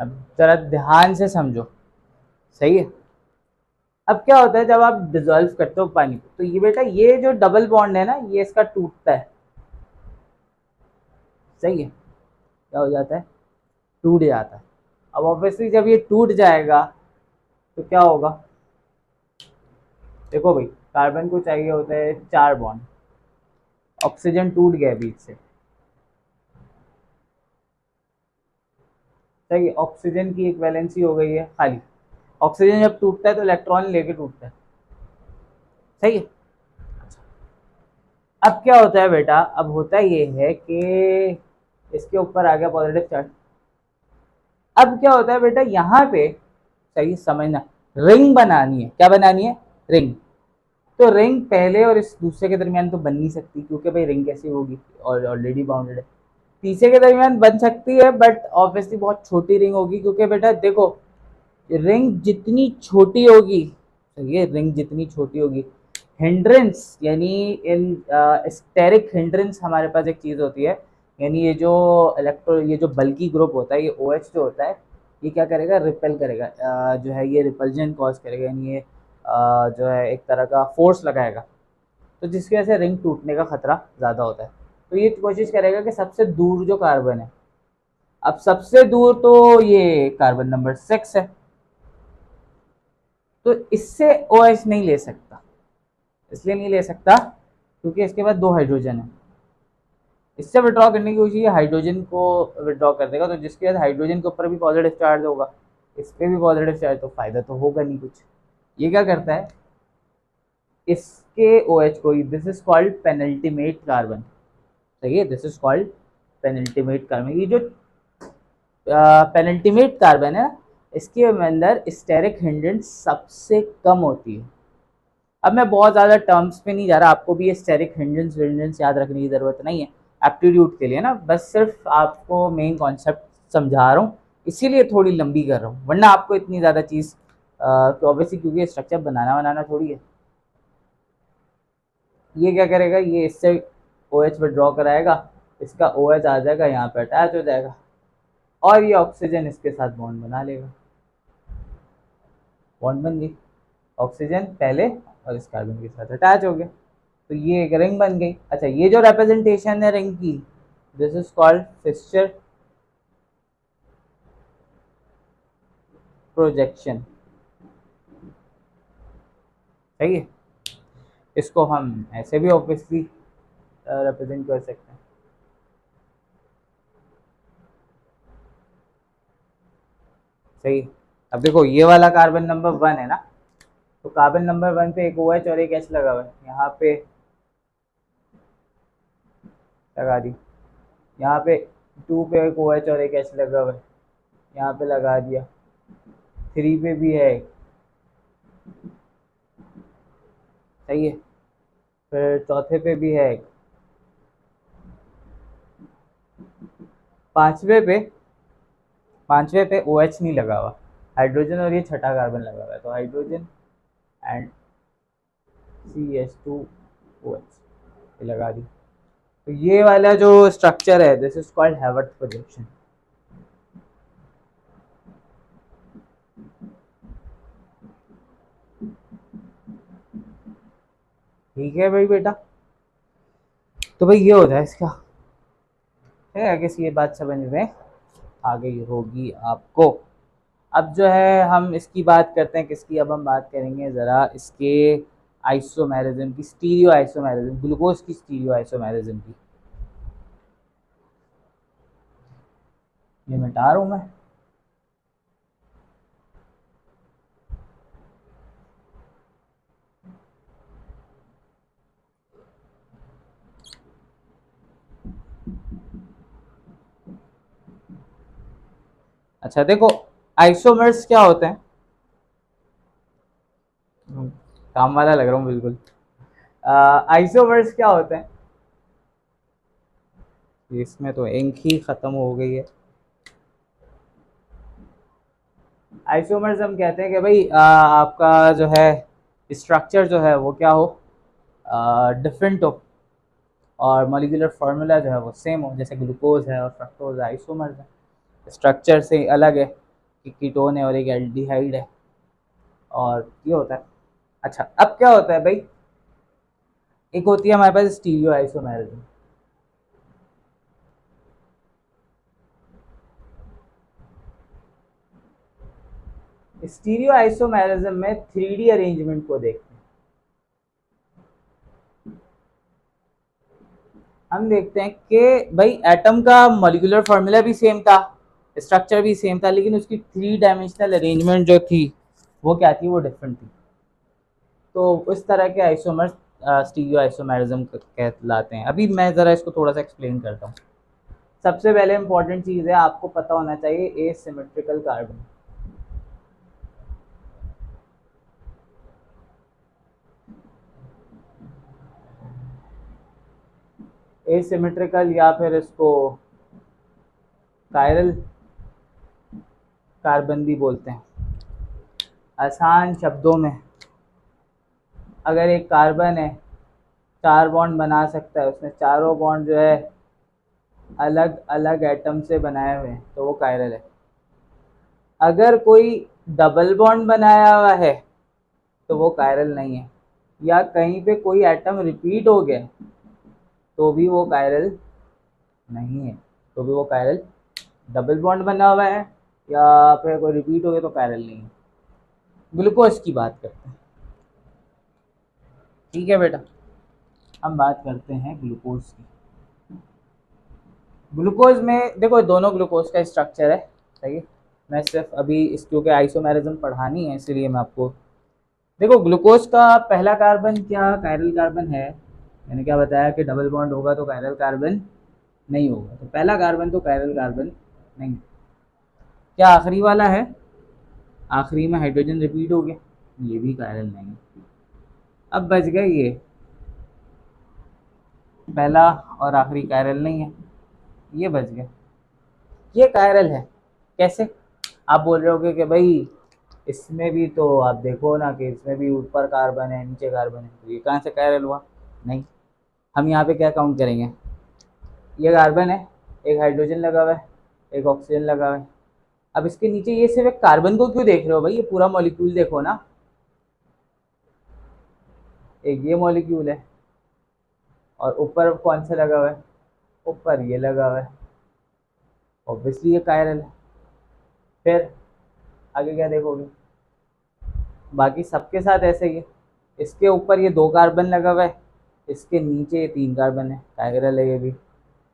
अब जरा ध्यान से समझो, सही है। अब क्या होता है जब आप डिजोल्व करते हो पानी को, तो ये बेटा ये जो डबल बॉन्ड है ना, ये इसका टूटता है, सही है। क्या हो जाता है, टूट जाता है। अब ऑब्वियसली जब ये टूट जाएगा तो क्या होगा, देखो भाई कार्बन को चाहिए होता है 4 बॉन्ड, ऑक्सीजन टूट गया बीच से, सही है। ऑक्सीजन की एक वैलेंसी हो गई है खाली। ऑक्सीजन जब टूटता है तो इलेक्ट्रॉन लेके टूटता है, सही है। अब क्या होता है बेटा, अब होता ये है कि इसके ऊपर आ गया पॉजिटिव चार्ज। अब क्या होता है बेटा यहाँ पे, सही समझना, रिंग बनानी है। क्या बनानी है, रिंग। तो रिंग पहले और इस दूसरे के दरमियान तो बन नहीं सकती, क्योंकि भाई रिंग कैसी होगी, और ऑलरेडी बाउंडेड है। तीसरे के दरमियान बन सकती है, बट ऑब्वियसली बहुत छोटी रिंग होगी, क्योंकि बेटा देखो रिंग जितनी छोटी होगी, ये रिंग जितनी छोटी होगी, हिंड्रेंस यानी इन स्टेरिक हिंड्रेंस हमारे पास एक चीज़ होती है, यानी ये जो बल्की ग्रुप होता है, ये OH जो होता है, ये क्या करेगा, रिपेल करेगा, जो है ये रिपल्जन कॉज करेगा, यानी ये जो है एक तरह का फोर्स लगाएगा, तो जिसकी वजह से रिंग टूटने का खतरा ज़्यादा होता है। तो ये कोशिश करेगा कि सबसे दूर जो कार्बन है, अब सबसे दूर तो ये कार्बन नंबर 6 है, तो इससे OH नहीं ले सकता। इसलिए नहीं ले सकता क्योंकि इसके बाद 2 हाइड्रोजन है। इससे विड्रॉ करने की कोशिश हाइड्रोजन को विड्रॉ कर देगा, तो जिसके बाद हाइड्रोजन के ऊपर भी पॉजिटिव चार्ज होगा, इस पर भी पॉजिटिव चार्ज, तो फायदा तो होगा नहीं कुछ। ये क्या करता है, इसके OH को, this is called penultimate carbon, सही है, this is called penultimate carbon. ये जो पेनल्टीमेट कार्बन है, इसके अंदर स्टेरिक हिंड्रेंस सबसे कम होती है। अब मैं बहुत ज़्यादा टर्म्स पे नहीं जा रहा, आपको भी ये स्टेरिक हिंड्रेंस विंड्रेंस याद रखने की ज़रूरत नहीं है एप्टीट्यूड के लिए ना, बस सिर्फ आपको मेन कॉन्सेप्ट समझा रहा हूँ, इसीलिए थोड़ी लंबी कर रहा हूँ, वरना आपको इतनी ज़्यादा चीज़ तो ऑब्वियसली क्योंकि स्ट्रक्चर बनाना थोड़ी है। ये क्या करेगा, ये इससे OH विड्रॉ कराएगा, इसका OH आ जाएगा यहाँ पे अटैच हो जाएगा, और ये ऑक्सीजन इसके साथ बॉन्ड बना लेगा, बॉन्ड बन गई, ऑक्सीजन पहले और इस कार्बन के साथ अटैच हो गया, तो ये एक रिंग बन गई। अच्छा, ये जो रिप्रेजेंटेशन है रिंग की, this is called fixture projection, सही है। इसको हम ऐसे भी ऑब्वियसली रिप्रेजेंट कर सकते हैं, सही। अब देखो ये वाला कार्बन नंबर 1 है ना, तो कार्बन नंबर 1 पे एक OH और एक H लगा हुआ है, यहाँ पे लगा दी, यहाँ पे 2 पे एक OH और एक H लगा हुआ है, यहाँ पे लगा दिया, 3 पे भी है एक, सही है, फिर चौथे पे भी है एक, पांचवे पे OH नहीं लगा हुआ, हाइड्रोजन और ये छठा कार्बन लगा हुआ है, तो हाइड्रोजन एंड CH2OH लगा दी। तो ये वाला जो स्ट्रक्चर है, दिस इज कॉल्ड हैवर्थ प्रोजेक्शन। ठीक है भाई बेटा, तो भाई ये होता है इसका, है आगे से ये बात समझ में आ गई होगी आपको। अब जो है हम इसकी बात करते हैं, किसकी, अब हम बात करेंगे ज़रा इसके आइसोमेरिज्म की, स्टीरियो आइसोमेरिज्म, ग्लूकोज की स्टीरियो आइसोमेरिज्म की। ये मिटा रहा हूँ मैं, अच्छा देखो आइसोमर्स क्या होते हैं, काम वाला लग रहा हूँ बिल्कुल। आइसोमर्स क्या होते हैं, इसमें तो इंक ही खत्म हो गई है। आइसोमर्स हम कहते हैं कि भाई आपका जो है स्ट्रक्चर जो है वो क्या हो, डिफरेंट हो, और मॉलिक्यूलर फार्मूला जो है वो सेम हो, जैसे ग्लूकोज है और फ्रक्टोज है, आइसोमर्स है, स्ट्रक्चर से अलग है, एक कीटोन है और एक एल्डिहाइड है, और ये होता है। अच्छा, अब क्या होता है भाई, एक होती है हमारे पास स्टीरियो आइसोमेरिज्म। स्टीरियो आइसोमेरिज्म में 3D अरेंजमेंट को देखते हैं। हम देखते हैं कि भाई एटम का मॉलिक्यूलर फार्मूला भी सेम था, स्ट्रक्चर भी सेम था, लेकिन उसकी 3 डायमेंशनल अरेंजमेंट जो थी वो क्या थी, वो डिफरेंट थी। तो उस तरह के आइसोमर्स स्टीरियो आइसोमेरिज्म कहलाते हैं। अभी मैं ज़रा इसको थोड़ा सा एक्सप्लेन करता हूँ। सबसे पहले इंपॉर्टेंट चीज़ है, आपको पता होना चाहिए एसिमेट्रिकल कार्बन। एसिमेट्रिकल या फिर इसको कायरल कार्बन भी बोलते हैं। आसान शब्दों में, अगर एक कार्बन है 4 बॉन्ड बना सकता है, उसमें चारों बॉन्ड जो है अलग अलग एटम से बनाए हुए हैं, तो वो कायरल है। अगर कोई डबल बॉन्ड बनाया हुआ है तो वो कायरल नहीं है, या कहीं पे कोई एटम रिपीट हो गया तो भी वो कायरल नहीं है, तो भी वो कायरल, डबल बॉन्ड बना हुआ है या फिर कोई रिपीट हो गया तो कायरल नहीं है। ग्लूकोज की बात करते हैं, ठीक है बेटा, हम बात करते हैं ग्लूकोज की। ग्लूकोज में देखो दोनों ग्लूकोज का स्ट्रक्चर है, सही है। मैं सिर्फ अभी इस क्योंकि आइसोमेरिज्म पढ़ानी है इसलिए मैं आपको, देखो ग्लूकोज का पहला कार्बन क्या कायरल कार्बन है, मैंने क्या बताया कि डबल बॉन्ड होगा तो कायरल कार्बन नहीं होगा, तो पहला कार्बन तो कायरल कार्बन नहीं। क्या आखिरी वाला है, आखिरी में हाइड्रोजन रिपीट हो गया, ये भी कायरल नहीं। अब बच गए ये, पहला और आखिरी कायरल नहीं है, ये बच गया, ये कायरल है। कैसे, आप बोल रहे होगे कि भाई इसमें भी तो आप देखो ना कि इसमें भी ऊपर कार्बन है नीचे कार्बन है, तो ये कहाँ से कायरल हुआ। नहीं, हम यहाँ पे क्या काउंट करेंगे, ये कार्बन है, एक हाइड्रोजन लगा हुआ है, एक ऑक्सीजन लगा हुआ है। अब इसके नीचे ये सिर्फ एक कार्बन को क्यों देख रहे हो भाई, ये पूरा मॉलिक्यूल देखो ना, एक ये मॉलिक्यूल है और ऊपर कौन सा लगा हुआ है, ऊपर ये लगा हुआ है, ऑब्वियसली ये कायरल है। फिर आगे क्या देखोगे, बाकी सबके साथ ऐसे ही है, इसके ऊपर ये 2 कार्बन लगा हुआ है, इसके नीचे ये 3 कार्बन है, कायरल है ये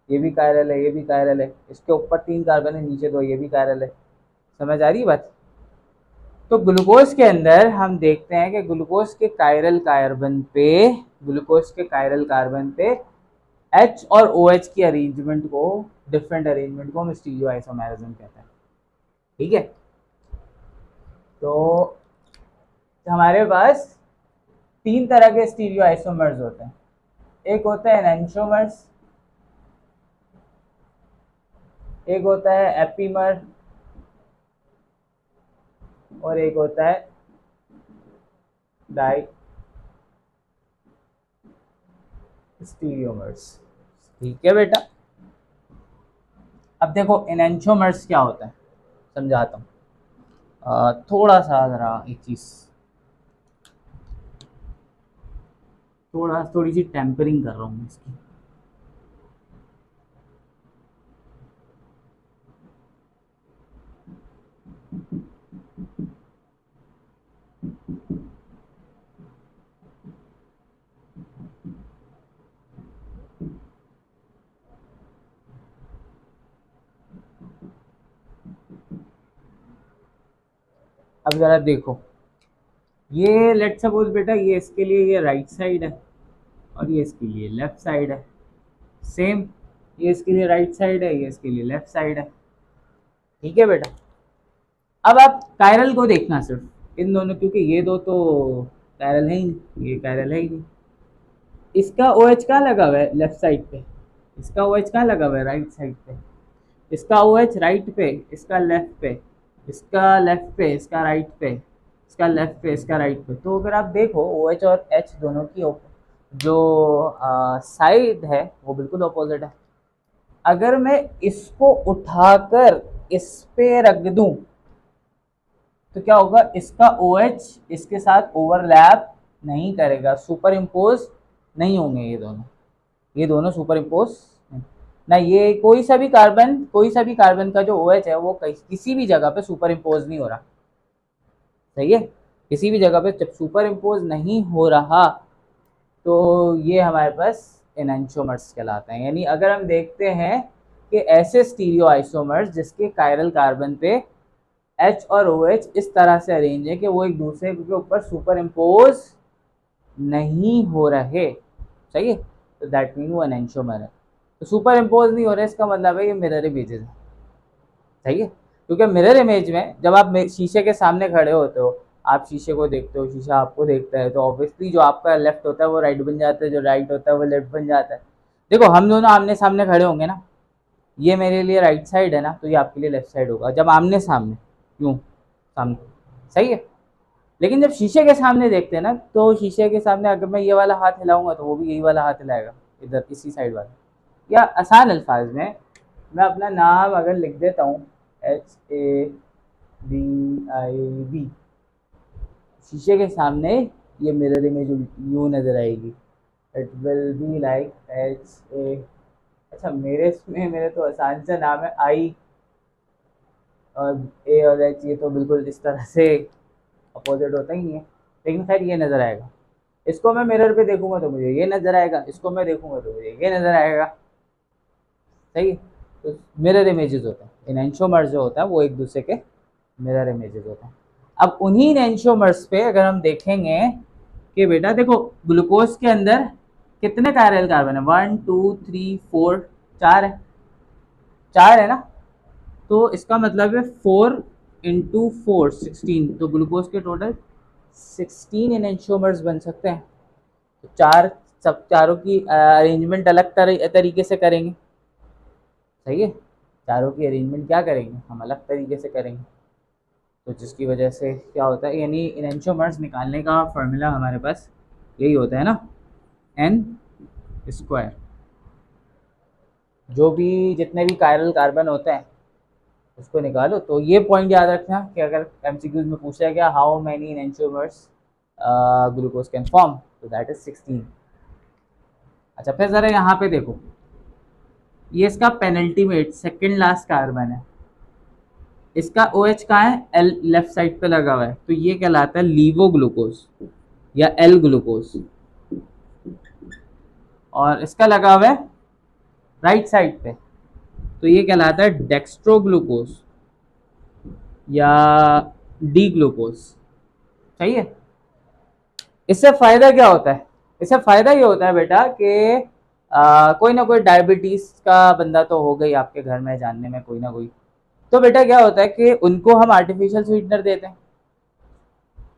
भी कायरल है, ये भी कायरल है, इसके ऊपर 3 कार्बन है नीचे 2, ये भी कायरल है। समझ आ रही है बात। तो ग्लूकोज के अंदर हम देखते हैं कि ग्लूकोज के कायरल कार्बन पे, ग्लूकोज के कायरल कार्बन पे H और OH की अरेंजमेंट को, डिफरेंट अरेंजमेंट को हम स्टीरियो आइसोमेरिज्म कहते हैं, ठीक है। तो हमारे पास 3 तरह के स्टीरियो आइसोमर्स होते हैं, एक होता है एनेंटियोमर्स, एक होता है एपीमर, और एक होता है डाई स्टीरियोमर्स, ठीक है बेटा। अब देखो एनेंटियोमर्स क्या होता है, समझाता हूँ। थोड़ा सा ज़रा एक चीज़, थोड़ी सी टेम्परिंग कर रहा हूँ इसकी। अब ज़रा देखो, ये लेट सपोज बेटा ये इसके लिए ये राइट साइड है और ये इसके लिए लेफ्ट साइड है, सेम, ये इसके लिए राइट साइड है, ये इसके लिए लेफ्ट साइड है, ठीक है बेटा। अब आप कायरल को देखना सिर्फ इन दोनों, क्योंकि ये दो तो कायरल है ही नहीं, ये कायरल है ही नहीं। इसका ओ एच कहाँ लगा हुआ है, लेफ्ट साइड पे, इसका ओ एच कहाँ लगा हुआ है, राइट साइड पे, इसका ओ एच राइट पे, इसका लेफ्ट पे, इसका लेफ्ट पे, इसका राइट पे, इसका लेफ्ट पे, इसका राइट पे। तो अगर आप देखो ओ एच और एच दोनों की जो साइड है वो बिल्कुल अपोजिट है। अगर मैं इसको उठाकर इस पे रख दूं तो क्या होगा, इसका OH इसके साथ ओवरलैप नहीं करेगा, सुपर इम्पोज नहीं होंगे ये दोनों सुपर इम्पोज ना, ये कोई सा भी कार्बन का जो OH है वो किसी भी जगह पे सुपर इम्पोज नहीं हो रहा। सही है, किसी भी जगह पे जब सुपर इम्पोज नहीं हो रहा तो ये हमारे पास एनेंटियोमर्स कहलाते हैं। यानी अगर हम देखते हैं कि ऐसे स्टीरियो आइसोमर्स जिसके कायरल कार्बन पे H और OH इस तरह से अरेंज है कि वो एक दूसरे के ऊपर सुपर इम्पोज नहीं हो रहे, सही है, तो दैट मीन वो एनेंटियोमर है। तो सुपर इम्पोज नहीं हो रहा, इसका मतलब है ये मिरर इमेजेस है। सही है, क्योंकि मिरर इमेज में जब आप शीशे के सामने खड़े होते हो, आप शीशे को देखते हो, शीशा आपको देखता है, तो ऑब्वियसली जो आपका लेफ्ट होता है वो राइट बन जाता है, जो राइट होता है वो लेफ्ट बन जाता है। देखो हम दोनों आमने सामने खड़े होंगे ना, ये मेरे लिए राइट साइड है ना, तो ये आपके लिए लेफ्ट साइड होगा जब आमने सामने, यूँ सामने, सही है। लेकिन जब शीशे के सामने देखते हैं ना, तो शीशे के सामने अगर मैं ये वाला हाथ हिलाऊंगा तो वो भी यही वाला हाथ हिलाएगा, इधर इसी साइड वाला। या आसान अल्फाज में मैं अपना नाम अगर लिख देता हूँ HABIB, शीशे के सामने ये मिरर इमेज यूँ नजर आएगी, it will be like HA। अच्छा मेरे तो आसान सा नाम है I, और A और H ये तो बिल्कुल इस तरह से अपोजिट होता ही नहीं है, लेकिन खैर ये नज़र आएगा। इसको मैं मिरर पे देखूंगा तो मुझे ये नज़र आएगा, इसको मैं देखूंगा तो मुझे ये नज़र आएगा, सही है। तो मिरर इमेजेस होते हैं, एनेंटियोमर्स जो होता है वो एक दूसरे के मिरर इमेजेस होते हैं। अब उन्हीं एनेंटियोमर्स पे अगर हम देखेंगे कि बेटा देखो ग्लूकोज के अंदर कितने कायरल कार्बन है, 1 2 3 4, 4 है ना, तो इसका मतलब है 4 इंटू 4 16, तो ग्लूकोज के टोटल 16 एनेंटियोमर्स बन सकते हैं। तो सब चारों की अरेंजमेंट अलग तरीके से करेंगे, सही है, चारों की अरेंजमेंट क्या करेंगे, हम अलग तरीके से करेंगे। तो जिसकी वजह से क्या होता है, यानी एनेंटियोमर्स निकालने का फॉर्मूला हमारे पास यही होता है ना, N स्क्वायर। जो भी जितने भी कायरल कार्बन होते हैं उसको निकालो। तो ये पॉइंट याद रखना कि अगर MCQs में पूछा है क्या, how many enantiomers glucose can form, तो दैट इज 16। अच्छा फिर ज़रा यहाँ पे देखो, ये इसका पेनल्टीमेट सेकेंड लास्ट कार्बन है, इसका OH कहाँ है, L लेफ्ट साइड पे लगा हुआ है, तो ये कहलाता है लीवो ग्लूकोज या L ग्लूकोज, और इसका लगा हुआ है राइट साइड पे, तो ये कहलाता है डेक्स्ट्रो ग्लूकोज या डी ग्लूकोज, सही है। इससे फायदा क्या होता है, इससे फायदा ये होता है बेटा कि कोई ना कोई डायबिटीज का बंदा तो हो गई आपके घर में, जानने में कोई ना कोई, तो बेटा क्या होता है कि उनको हम आर्टिफिशियल स्वीटनर देते हैं,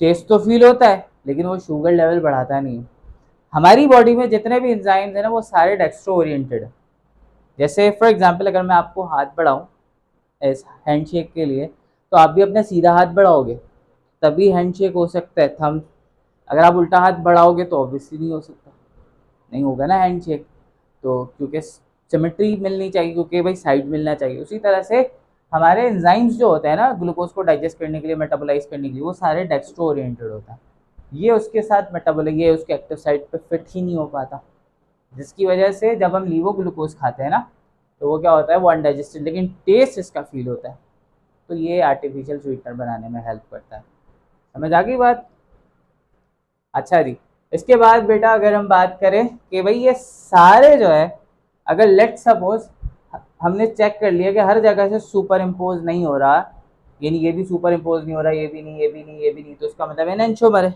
टेस्ट तो फील होता है लेकिन वो शुगर लेवल बढ़ाता नहीं है। हमारी बॉडी में जितने भी एंजाइम्स हैं ना वो सारे डेक्स्ट्रो ओरिएंटेड है। जैसे फॉर एग्जांपल अगर मैं आपको हाथ बढ़ाऊं इस हैंडशेक के लिए, तो आप भी अपना सीधा हाथ बढ़ाओगे तभी हैंडशेक हो सकता है, थम। अगर आप उल्टा हाथ बढ़ाओगे तो ऑब्वियसली नहीं हो सकता, नहीं होगा ना हैंडशेक, तो क्योंकि सिमेट्री मिलनी चाहिए, क्योंकि भाई साइड मिलना चाहिए। उसी तरह से हमारे एंजाइम्स जो होते हैं ना ग्लूकोज को डाइजेस्ट करने के लिए, मेटाबोलाइज करने के लिए, वो सारे डेक्स्ट्रो ओरिएंटेड होता है। ये उसके साथ मेटाबोलाइज, ये उसके एक्टिव साइड पे फिट ही नहीं हो पाता, जिसकी वजह से जब हम लीवो ग्लूकोज खाते हैं ना तो वो क्या होता है, वो अनडाइजेस्टेड, लेकिन टेस्ट इसका फील होता है। तो ये आर्टिफिशियल स्वीटनर बनाने में हेल्प करता है। समझ आ गई बात। अच्छा जी, इसके बाद बेटा अगर हम बात करें कि भाई ये सारे जो है, अगर लेट सपोज हमने चेक कर लिया कि हर जगह से सुपर इम्पोज नहीं हो रहा, यानी ये भी सुपर इम्पोज नहीं हो रहा, ये भी नहीं, ये भी नहीं, ये भी नहीं, तो इसका मतलब एनेंटियोमर है।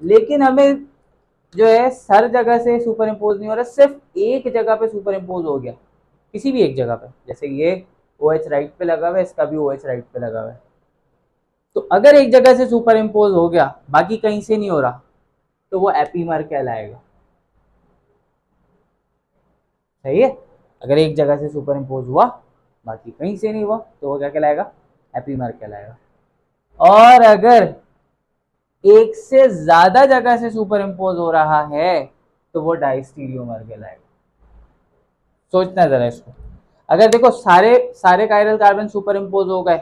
लेकिन हमें जो है हर जगह से सुपर इम्पोज नहीं हो रहा, सिर्फ एक जगह पे सुपर इम्पोज हो गया, किसी भी एक जगह पे, जैसे ये OH राइट पे लगा हुआ है, इसका भी OH राइट पे लगा हुआ है, तो अगर एक जगह से सुपर इम्पोज हो गया बाकी कहीं से नहीं हो रहा तो वो एपीमर कहलाएगा, सही है। अगर एक जगह से सुपर इम्पोज हुआ बाकी कहीं से नहीं हुआ तो वो क्या कहलाएगा, एपीमर कहलाएगा। और अगर एक से ज्यादा जगह से सुपर इम्पोज हो रहा है तो वो डाइस्टीरियोमर कहलाएगा। सोचना जरा इसको, अगर देखो सारे सारे कायरल कार्बन सुपर इम्पोज हो गए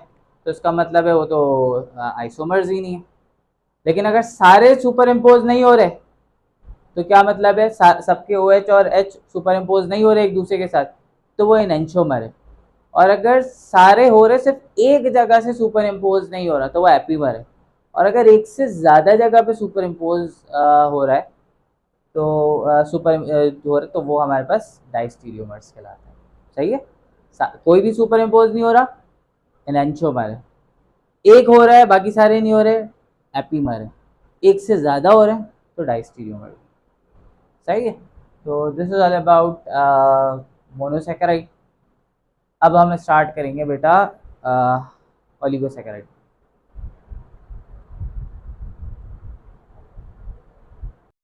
तो इसका मतलब है वो तो आइसोमर्स ही नहीं है। लेकिन अगर सारे सुपर इम्पोज नहीं हो रहे तो क्या मतलब है, सबके ओ एच और एच सुपर इम्पोज नहीं हो रहे एक दूसरे के साथ, तो वो एनेंटियोमर है। और अगर सारे हो रहे सिर्फ एक जगह से सुपर इम्पोज नहीं हो रहा तो वो एपीमर है। और अगर एक से ज़्यादा जगह पे सुपर इम्पोज हो रहा है तो सुपर हो रहा है तो वो हमारे पास डाइस्टीरियोमर्स कहलाता है। सही है, कोई भी सुपर इम्पोज नहीं हो रहा एनेंटियोमर है, एक हो रहा है बाकी सारे नहीं हो रहे एपीमर है, एक से ज़्यादा हो रहे हैं तो डाइस्टीरियोमर। सही है। तो this is all about monosaccharide. अब हम स्टार्ट करेंगे बेटा ओलिगोसेकेराइड।